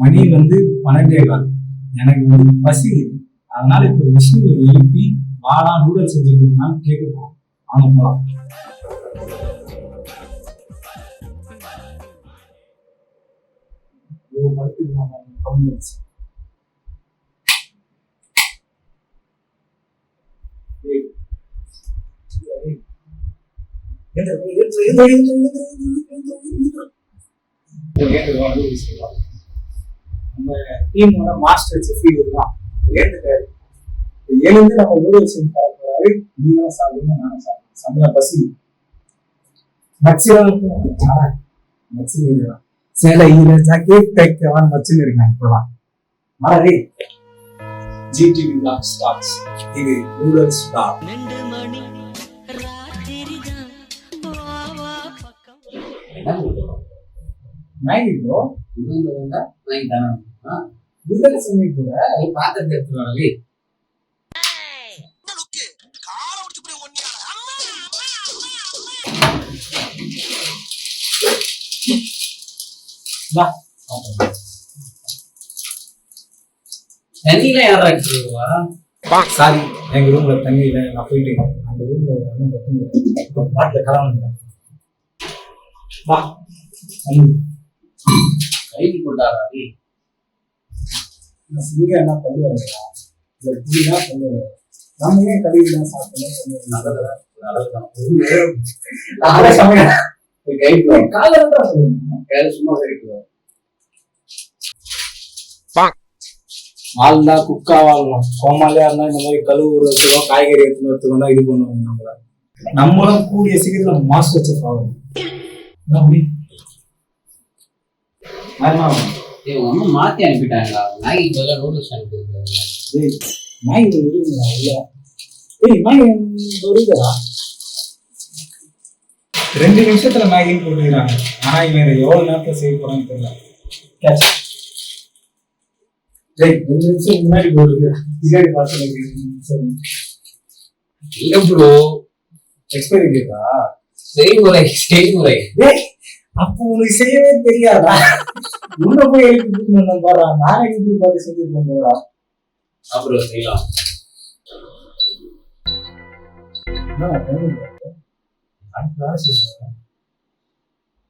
மணி 12:15. எனக்கு பசி, அதனால இப்ப விஷ்ணுவை எழுப்பி வாடா நூடுல்ஸ் செஞ்சு கொடுக்கலான்னு கேட்க போறோம். வாங்க போலாம். நம்ம டீமோட மாஸ்டர் செஃப் இதுதான் ஏத்துட்டாரு. எழுந்து நம்ம நூடுல்ஸ் செஞ்சு தர போறாரு. நீங்களும் சாப்பிடுங்க, நானும் சாப்பிடுங்க. சமையல பசி மச்சிதான் சேலை ஜாக்கெட் மச்சின்னு இருக்காங்க. இப்பதான் மாறி ஜிடிவி பிளாக் ஸ்டார்ட்ஸ். இது noodles star. Maggi bro Maggi தானே சமைக்க கூட பாத்திரத்தை எடுத்துருவாங்களே. தண்ணியில யாரா எடுத்துருவா? சாரி, எங்க ரூம்ல தண்ணி இல்லை. நான் போயிட்டு அந்த ரூம்ல பாட்டில கலந்துட்டேன். கைதி கொண்டாடா சிங்க என்ன பண்ணுவாங்களா? இல்ல புரியா பண்ணுவாங்க. நம்ம ஏன் கழுவிதான் சாப்பிடணும்? நல்லதுதான். வாழ்ந்தா குக்கா வாழணும். கோமாலியா இருந்தா இந்த மாதிரி கழுவுறதுக்கும் காய்கறி எடுத்துக்கிறதுக்கும் தான் இது பண்ணுவாங்க. நம்மளும் கூடிய சீக்கிரம் மாஸ்டர் செஃப் ஆகணும். மாத்தி அனுப்பிட்டாங்களா? மேகி பதிலா நூடுல்ஸ் அனுப்பிட்டாங்க. மேகி வருதா? 2 நிமிஷத்துல மேகின்னு போட்டுக்கிறாங்க. ஆனா இவன் எவ்வளவு நேரத்துல செய்ய போறான்னு தெரியல. 2 நிமிஷம் முன்னாடி போடுது. பின்னாடி பார்த்து எக்ஸ்பைரி டேட்டா செய்முறை. அப்போ உனக்கு செய்யவே தெரியாதா? உள்ள போய் எழுப்பி பாரு. நானே யூடியூப் பார்த்து செஞ்சிருக்கேன் போடா. அப்புறம் செய்யலாம்.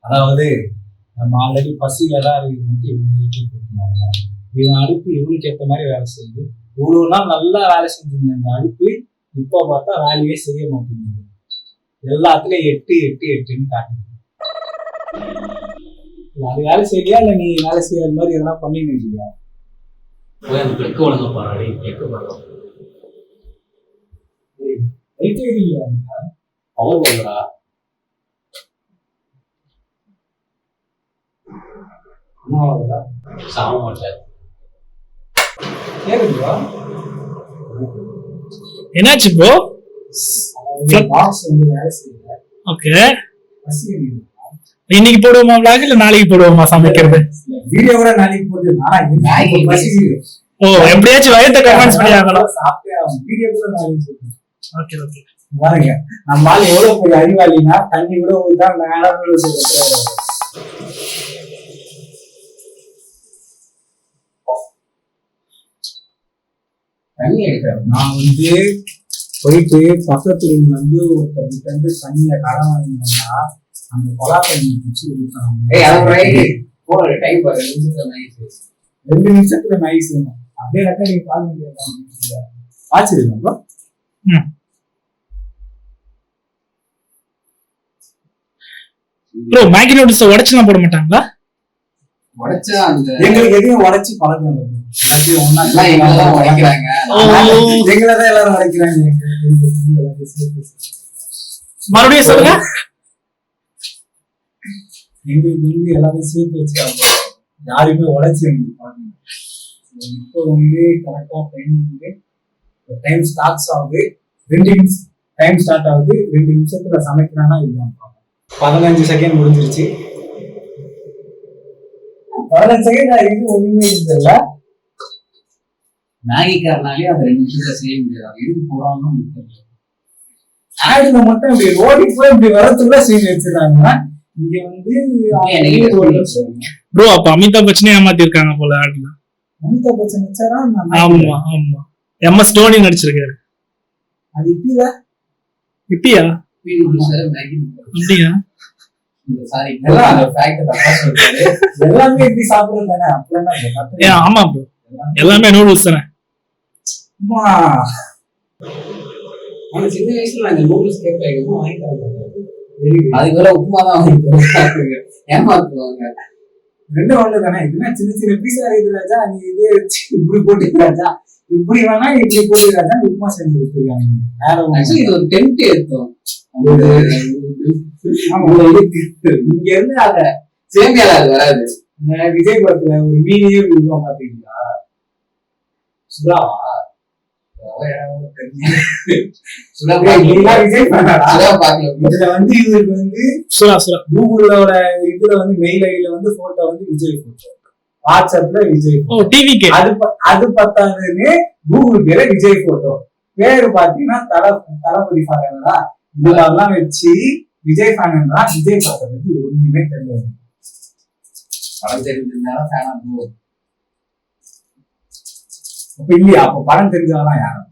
அதாவது நம்ம ஆல்ரெடி பசியில தான் இவன் அடுப்பு இவனுக்கு ஏற்ற மாதிரி வேலை செய்யுது. இவ்வளவு நாள் நல்லா வேலை செஞ்சிருந்த இந்த அடுப்பு இப்ப பார்த்தா வேலையே செய்ய மாட்டேங்குது. எல்லாத்துலயும் 8 காட்டுது. அது வேலை செய்யலையா இல்ல நீ வேலை செய்யாத மாதிரி எதனா பண்ணிட்டு இருக்கியா? என்னாச்சு ப்ரோ? ஓகே, இன்னைக்கு போடுவோமா vlog இல்ல நாளைக்கு போடுவோமா சமைக்கிறது? வீடியோ கூட நாளைக்கு போடு. ஓ, எப்படியாச்சும் வயித்தை கமெண்ட்ஸ் பண்ணி ஆகணும். வீடியோ கூட நாளைக்கு போடு. Okay okay. பாருங்க நம்ம ஆள் எவ்வளவு பெரிய அறிவாளினா தண்ணி கூட ஊதான் தண்ணி எடுக்கிறேன். நான் போயிட்டு பக்கத்து ரூம்ல ஒருத்தர் தண்ணிய கடன் வாங்கினா அந்த கொலா தண்ணி பிடிச்சி கொடுத்தாங்க. 2 நிமிஷத்துல நைஸ் செய்யணும். அப்படியே நீங்க பால் ஆச்சிருக்கீங்களா? ப்ரோ மேகி நூடுல்ஸ் உடைச்சுலாம் போட மாட்டாங்களா? உடைச்சா அந்த எங்களுக்கு எதையும் உடைச்சு பழக்கம் இல்லை. எங்களதான் உடைக்கிறாங்க. எங்களதான் எல்லாரும் உடைக்கிறாங்க. மறுபடியும் சொல்லுங்க. எங்களுக்கு எல்லாத்தையும் சேர்த்து வச்சுக்காங்க. யாருமே உடைச்சு எங்களுக்கு இப்போ கரெக்டா டைம் ஸ்டார்ட் ஆகுது. 2 நிமிஷம் டைம் ஸ்டார்ட் ஆகுது. 2 நிமிஷத்துல சமைக்கிறானா இதுதான். 15 செகண்ட் முடிஞ்சிருச்சு. 15 செகண்ட் ஆகிருக்கு. ஒண்ணுமே இல்ல. மேகிக்காரனாலே அந்த 2 நிமிஷத்துல செய்ய முடியாது. எதுக்கு போறாங்கன்னு ஆடுல மட்டும் இப்படி ஓடி போய் இப்படி வரத்துக்குள்ள செய்து வச்சிருக்காங்கன்னா இங்க வந்து எனக்கு ஒரு வருஷம் ப்ரோ அப்ப அமிதாப் பச்சனே ஏமாத்தி இருக்காங்க போல ஆட்ல. அமிதாப் பச்சன் வச்சாரா ஆமா ஆமா. MS தோனி நடிச்சிருக்காரு. அது இப்படில இப்படியா? அப்படியா? சாரி எல்லாம் அந்த ஃபேக்ட் தப்பா சொல்றாரு. எல்லாமே இப்படி சாப்பிடுறது தானே அப்புறம் ஆமா ப்ரோ, எல்லாமே நூடுல்ஸ் தானே. அம்மா ஆனா சின்ன வயசுல நாங்க நூடுல்ஸ் கேட்பேன், எங்க அம்மா வாங்கி தர மாட்டாங்க. அதுக்கு வேற உப்புமா தான் வாங்கி தருவாங்க, ஏமாத்துவாங்க. ரெண்டும் ஒண்ணு தானே. இதுனா சின்ன சின்ன பீஸா இருக்குது ராஜா, நீ இதே வச்சு இப்படி போட்டு ராஜா, இப்படி வேணா இப்படி போட்டு ராஜா, உப்புமா செஞ்சு கொடுத்துருக்காங்க. வேற ஆக்சுவலி இது ஒரு டெம்ட் எடுத்தோம். இங்க இருந்து அத சேமியால அது வராது. இந்த விஜய் படத்துல ஒரு மீனியே விடுவோம் பாத்தீங்களா, சுதாவா விஜய் பண்ணாரா? இதுல வந்து இவருக்கு வந்து கூகுளோட இதுல வந்து மெயில் ஐடியில வந்து போட்டோ வந்து விஜய் போட்டோ, வாட்ஸ்அப்ல விஜய் டிவிக்கு அது பத்தாதுன்னு கூகுள் பேர விஜய் போட்டோ, பேரு பாத்தீங்கன்னா தளபதி ஃபேனா, இதெல்லாம் வச்சு விஜய் ஃபேனா. விஜய் படத்தை பத்தி ஒண்ணுமே தெரியாது. படம் தெரிஞ்சிருந்தாலும் ஃபேனா போ. அப்ப இல்லையா, அப்ப படம் தெரிஞ்சவெல்லாம் யாரும்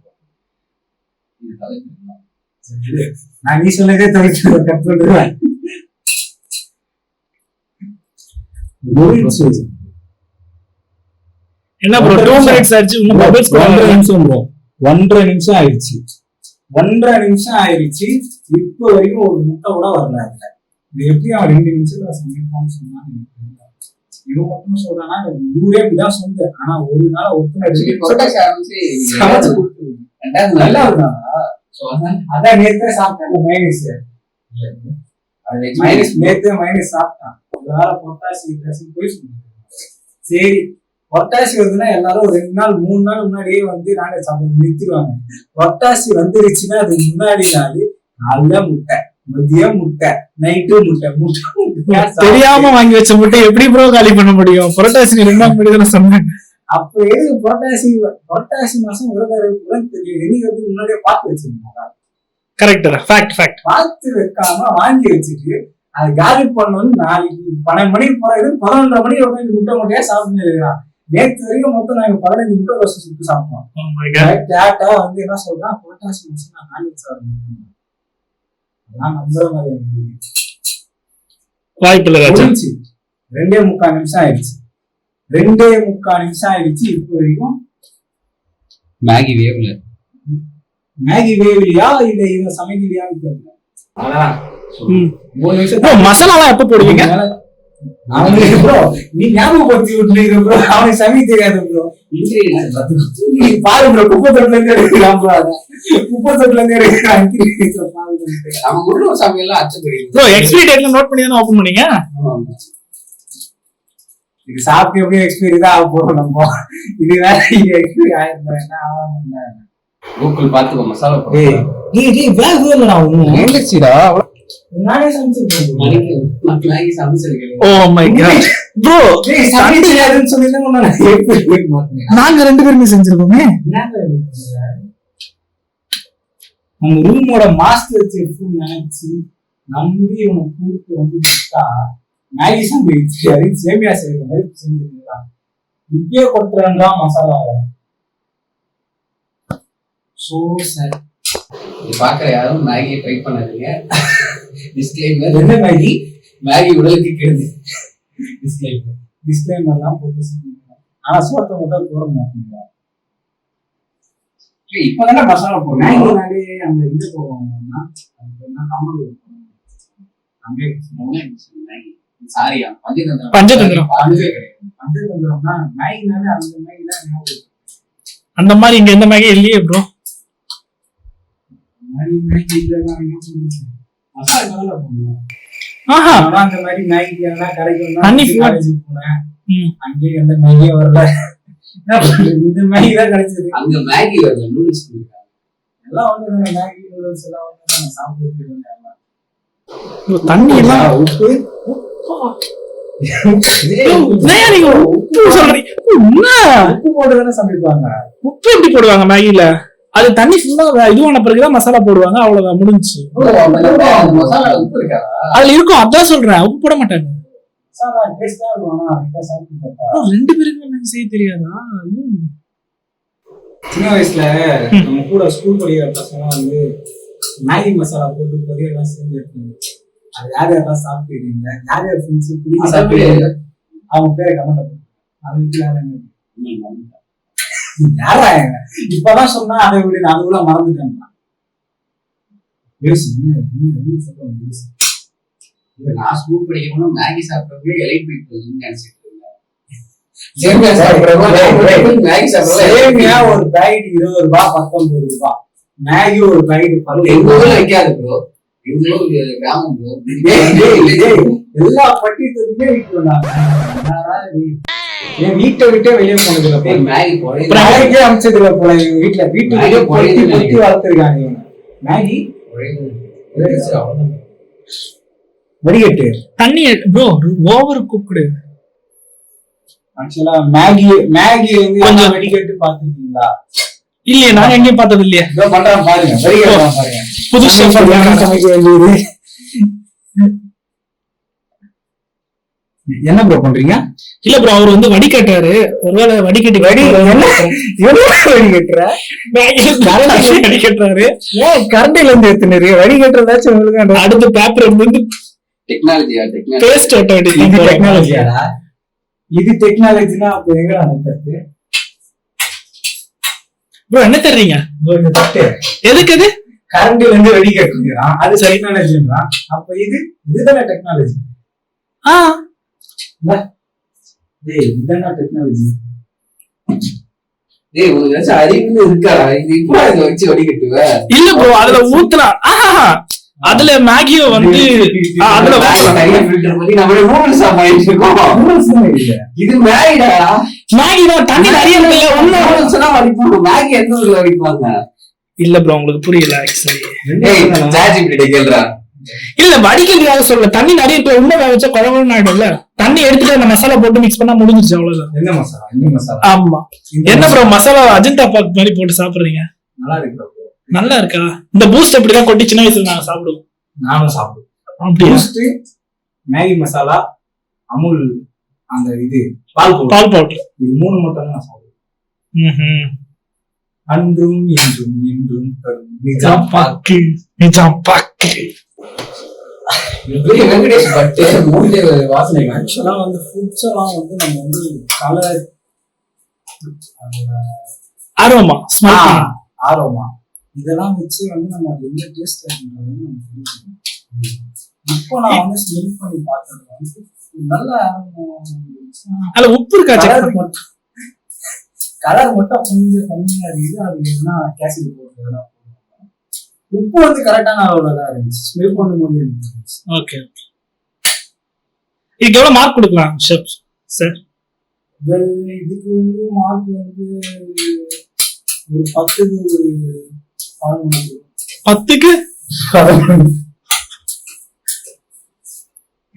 நான் நீ சொன்னதே தவிர்த்து கட் பண்ணுவேன். என்ன ப்ரோ 2 மினிட்ஸ் ஆச்சு, இன்னும் பபிள்ஸ் 1.5 நிமிஷம் ப்ரோ, 1.5 நிமிஷம் ஆயிடுச்சு. 1.5 நிமிஷம் ஆயிடுச்சு. இப்போ வரைக்கும் ஒரு முட்டை கூட வரல. இது எப்படி அவன் 2 நிமிஷத்துல சமைப்பான்னு சொன்னா இவன் மட்டும் சொல்றானா, ஊரே இப்படிதான் சொல்லுது. ஆனா ஒரு நாள் சமைச்சு கொடுத்துருங்க நல்லா இருந்தா. அதான் நேத்தே சாப்பிட்டேன் மைனஸ், நேத்தே மைனஸ் சாப்பிட்டான். வேற பொட்டாசி போய் சொல்லுங்க. சரி பொட்டாசி வருதுன்னா எல்லாரும் ஒரு 2 நாள் 3 நாள் முன்னாடியே வந்து நானே சாப்பிட்டு நிறுத்திடுவாங்க. பொட்டாசி வந்துருச்சுன்னா அதுக்கு முன்னாடி நாள் நல்ல முட்டை, மதியம் முட்டை, நைட்டு முட்டை, முட்டை தெரியாம வாங்கி வச்ச முட்டை எப்படி ப்ரோ காலி பண்ண முடியும்? புரட்டாசி 2ஆம் தேதி சொன்னேன். அப்ப எதுக்கு புரட்டாசி மாசம் விரதம் தெரியும், என்னைக்கு முன்னாடியே பார்த்து வச்சிருந்தாங்க. Correct fact. பார்த்து வைக்காம வாங்கி வச்சுட்டு அது காலி பண்ணணும்னு நாளைக்கு 12 மணிக்கு போறது 11:30 மணிக்கு உட்காந்து முட்டையா சாப்பிட்டு இருக்கிறான். நேற்று வரைக்கும் மொத்தம் நாங்க 15 முட்டை ரோஸ்ட் சுட்டு சாப்பிட்டோம். கேட்டா வந்து என்ன சொல்றான், புரட்டாசி மாசம் நான் நான்வெஜ் சாப்பிட மாட்டேன். அதெல்லாம் நம்புற மாதிரி வாய்ப்பு இல்லை. 2.25 நிமிஷம் ஆயிடுச்சு. 2.25 நிமிஷம் ஆயிடுச்சு. இப்போ வரைக்கும் மேகி வேவலியா இல்ல இவன் சமைக்கலையான்னு தெரியல. அதான் 3 நிமிஷம் மசாலா எப்ப போடுவீங்க? அவனுக்கு ப்ரோ நீ ஞாபகப்படுத்தி விட்டுருக்க ப்ரோ, அவனுக்கு சமைக்க தெரியாது ப்ரோ. நீ பாரு ப்ரோ, குப்பத்தொட்டுல இருந்து எடுக்கலாம் ப்ரோ, குப்பத்தொட்டுல இருந்து எடுக்கலாம். நம்ம ஊர்ல சமையல்லாம் அச்சப்படி ப்ரோ எக்ஸ்பைரி டேட்ல நோட் பண்ணி தானே ஓபன் பண்ணீங்க. இது சாப்பிட்டு எப்படியும் எக்ஸ்பைரி தான் ஆக போறோம் நம்ம. இது வேற இங்க எக்ஸ்பைரி ஆயிருந்தா என்ன ஆகாம கூகுள் பார்த்து மசாலா வேக இல்லடா ஒண்ணு நானே சமைச்சிருக்கேன். மேகி சமைச்சிருக்கேன். ஓ மை காட் ப்ரோ, சமைச்சிருக்காதுன்னு சொன்னீங்கன்னா நாங்க 2 பேருமே செஞ்சிருக்கோமே. நம்ம ரூமோட மாஸ்டர் செஃப் நினைச்சு நம்பி உனக்கு கூப்பிட்டு வந்து கொடுத்தா மேகி சமைச்சு சேமியா செய்யற மாதிரி செஞ்சிருக்கலாம். இப்பயே கொட்டுறா மசாலா. சோ சார் பாக்குற யாரும் மேகியை ட்ரை பண்ணாதீங்க. டிஸ்க்ளைமர். என்ன மேகி? மேகி உடலுக்கு கெடுது. டிஸ்க்ளைமர்லாம் போட்டு செஞ்சீங்க. ஆனா சோத்தை மட்டும் போட மாட்டீங்களா? இப்பதானே மசாலா போடுறோம். மேகினாலே அந்த இது போடுவோம்னா கமல் மேகி சாரியா பஞ்சதந்திரம் பஞ்சதந்திரம்னா மேகினாலே அந்த மேகி தான் ஞாபகம். அந்த மாதிரி இங்க எந்த மேகி இல்லையே ப்ரோ. அந்த மாதிரி மேகி எல்லாம் கடைக்கு போனேன், அங்கேயே எந்த மேகியே வரல. இந்த மேகி தான் கிடைச்சது. அங்க மேகி வரல, நூடுல்ஸ் எல்லாம் வந்து மேகி நூடுல்ஸ் எல்லாம் வந்து சாப்பிட்டு தண்ணி எல்லாம் உப்பு உப்பு சொல்றீங்க? உப்பு போட்டு தானே சமைப்பாங்க. உப்பு எப்படி போடுவாங்க மேகில? அது தண்ணி ஃபுல்லா இதுவான பிறகுதான் மசாலா போடுவாங்க, அவ்வளவுதான் முடிஞ்சுச்சு. மசாலா உப்பு இருக்கா? அதுல இருக்கும், அதான் சொல்றேன், உப்பு போட மாட்டாங்க. மசாலா டேஸ்டா இருக்கும். ஆனா லைட்டா சாப்பிட்டு பார்த்தா 2 பேருக்கு எனக்கு செய்ய தெரியாதா? சின்ன வயசுல நம்ம கூட ஸ்கூல் படிக்கிற பசங்க வந்து மேகி மசாலா போட்டு பொரியெல்லாம் செஞ்சு எடுத்துங்க. அது யார் யாரெல்லாம் சாப்பிட்டுருக்கீங்க, யார் யார் ஃப்ரெண்ட்ஸ் பிடிச்சி சாப்பிட்டு அவங்க பேரை கமெண்ட் அதை விட்டு யாரா இப்பதான் சொன்னா அதை விட நான் அதுக்குள்ள மறந்துட்டேன். நான் ஸ்கூல் படிக்கணும் மேகி சாப்பிட்றப்ப எலைட் போயிட்டு நினைச்சிட்டு ஒரு பேக்கெட் 20 ரூபாய் 19 ரூபாய், மேகி ஒரு பேக்கெட் 10 எங்க ஊர்ல வைக்காது ப்ரோ, எங்க ஊர் கிராமம் ப்ரோ. எல்லா பட்டியலுமே விட்டுருந்தாங்க. என் வீட்டை விட்டே வெளியே போனதுல போய் மேகி மேகிக்கே அமிச்சதுல போல எங்க வீட்டுல வீட்டுக்கு வளர்த்துருக்காங்க இவங்க. மேகி வடிகட்டு தண்ணி ப்ரோ ஓவர் குக்டு. ஆக்சுவலா மேகி வந்து கொஞ்சம் வடிகட்டு பாத்துருக்கீங்களா? இல்லையே, நாங்க எங்கேயும் பார்த்தது இல்லையா. பண்றான் பாருங்க, வடிகட்டு பாருங்க. புது சமைக்க வேண்டியது. என்ன ப்ரோ பண்றீங்க? இல்ல ப்ரோ, அவர் வந்து வடிகட்டாரு. ஒருவேளை வடிகட்டி வடிகட்டுறாரு. ஏன் கரண்டில இருந்து எடுத்துனீங்க? வடிகட்டுறதாச்சும் உங்களுக்கு அடுத்த பேப்பர் வந்து டெக்னாலஜியா பேஸ்ட் ஓட்ட வேண்டியது. இது டெக்னாலஜியாடா? இது டெக்னாலஜினா அப்ப எங்க அந்த தட்டு ப்ரோ என்ன தெரியுங்க? இந்த தட்டு எதுக்கு? அது கரண்டில இருந்து வடிகட்டுறான், அது டெக்னாலஜின்றான். அப்ப இதுதானே டெக்னாலஜி? இதுதானே டெக்னாலஜி. உனக்கு ஏதாச்சும் அறிவுன்னு இருக்காடா? இது இப்போ இதை வச்சு வடிகட்டுவ? இல்ல ப்ரோ, அதுல ஊத்துனா அதுல மேகியோ வந்து அதுல இது மேகிடா. மேகி தான் தண்ணி நிறைய மேகி எந்த ஊர்ல வடிப்பாங்க? இல்ல ப்ரோ, உங்களுக்கு புரியல ஆக்சுவலி. கேள்றா. இல்ல வடிக்கிறதுக்காக சொல்ல, தண்ணி நிறைய பேர் உள்ள வேக வச்சா குழம்புன்னு ஆயிடும்ல. தண்ணி எடுத்துட்டு அந்த மசாலா போட்டு மிக்ஸ் பண்ணா முடிஞ்சிச்சு, அவ்வளவுதான். என்ன மசாலா? என்ன மசாலா? ஆமா. என்ன ப்ரோ மசாலா அஜந்தா பாக் மாதிரி போட்டு சாப்பிடுறீங்க? நல்லா இருக்கு. நல்லா இருக்கா? இந்த பூஸ்ட் எப்படிதான் கொட்டி சின்ன வயசுல நாங்க சாப்பிடுவோம். நானும் சாப்பிடுவோம். அப்படி மேகி மசாலா, அமுல் அந்த இது பால் பவுடர், இது 3 மட்டும் தான் நான் சாப்பிடுவேன். அன்றும் இன்றும் என்றும் தரும் நிஜாம் பாக்கு, நிஜாம் பாக்கு. வெங்கடேஷ் பட் மூணு வாசனை. ஆக்சுவலா வந்து ஃபுட்ஸ் எல்லாம் வந்து நம்ம வந்து கலர் ஆரோமா இதெல்லாம் வச்சு வந்து நம்ம அது எந்த டேஸ்ட் இருக்குன்றது நம்ம தெரிஞ்சுக்கணும். இப்போ நான் வந்து ஸ்மெல் பண்ணி பார்த்தது வந்து நல்ல அதுல உப்பு இருக்கா? கலர் மட்டும் கொஞ்சம் கம்மியா இருக்குது. அது என்ன கேசரி போடுறது, உப்பு வந்து கரெக்டான அளவுல தான் இருந்துச்சு. ஸ்மெல் பண்ணும்போது இருந்துச்சு. ஓகே, இதுக்கு எவ்வளவு மார்க் கொடுக்கலாம் ஷெஃப் சார்? இதுக்கு வந்து மார்க் வந்து ஒரு 10க்கு ஒரு 11. 10க்கு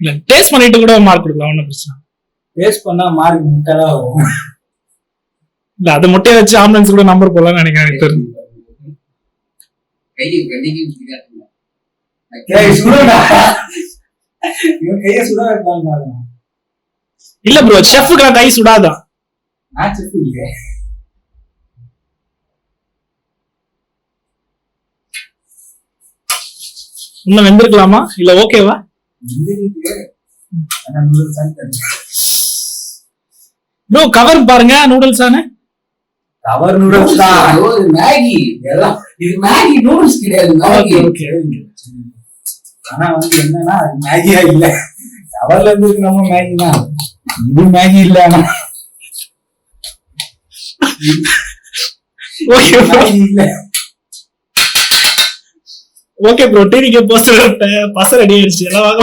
இல்ல, டேஸ்ட் பண்ணிட்டு கூட மார்க் கொடுக்கலாம், ஒன்னும் பிரச்சனை. டேஸ்ட் பண்ணா மார்க் முட்டைதான் வரும். இல்ல, அது முட்டையை வச்சு ஆம்புலன்ஸ் கூட நம்பர் போடலாம்னு நினைக்கிறேன். எனக்கு தெரியும். இல்ல ப்ரோ, செஃப்க்கு கை சுடாதான். இன்னும் வெந்திருக்கலாமா இல்ல ஓகேவா? ப்ரோ கவர் பாருங்க, நூடுல்ஸ் ஆனே கவர் நூடுல்ஸ் தான். மேகி எல்லாம் இது மேகி நூடுல்ஸ் கிடையாது. Maggi okay. ஆனா வந்து என்னன்னா அது மேகியா இல்ல, கவர்ல இருந்து நம்ம மேகி தான். இது மேகி இல்ல. ஓகே இல்ல. ஓகே ப்ரோ, டிவிக்கு போஸ்டர் பச ரெடி ஆயிடுச்சு, எல்லாம் வாங்க.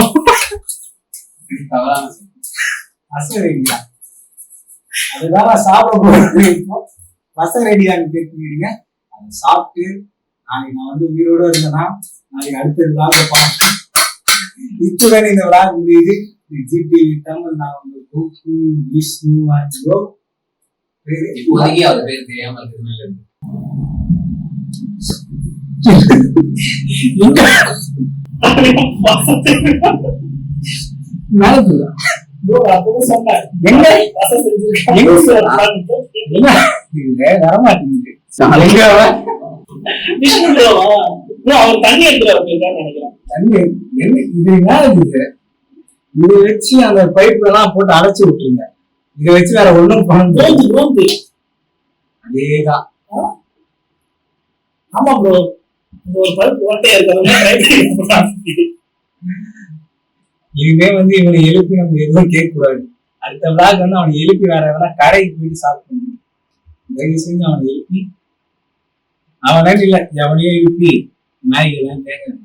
பச ரெடியா? அதுதான் சாப்பிட போறது. இப்போ பச ரெடியான்னு கேட்குறீங்க. அதை சாப்பிட்டு நாளைக்கு நான் வந்து உயிரோட இருந்தேன்னா நாளைக்கு அடுத்த விழாவை பார்ப்பேன். இத்துடன் இந்த விழா முடியுது. ஜிடி தமிழ் நான் உங்களுக்கு விஷ்ணு இப்போதைக்கு அவர் பேர் தெரியாம இருக்கு. எங்க மேலத்துல bro, அப்பவே சொன்னேன். எங்க பச செஞ்சிருக்கான். எங்க உட்கார்ந்துட்டு. வரமாட்டேங்குது. எங்க அவன்? விஷ்ணு bro வா? bro, அவர் தண்ணி எடுத்துட்டு வர போயிருக்காருன்னு நினைக்கிறேன். தண்ணி என்ன இது மேல இருக்குது. இதை வச்சு அந்த பைப் எல்லாம் போட்டு அடைச்சு விட்டுருங்க. இதை வச்சு வேற ஒண்ணும் பண்ண முடியாது. ரோந்து. அதேதான். ஆமா bro. இந்த ஒரு பல்ப் ஓட்டையா இருக்கிறது. இனிமே வந்து இவனை எழுப்பி நம்ம எதுவும் கேட்க கூடாது. அடுத்த விளாக் வந்து அவனை எழுப்பி வேற எதனா கடைக்கு போயிட்டு சாப்பிடணும். தயவு செஞ்சு அவனை எழுப்பி அவனே இல்ல எவனையும் எழுப்பி நாய்களாம் கேட்க.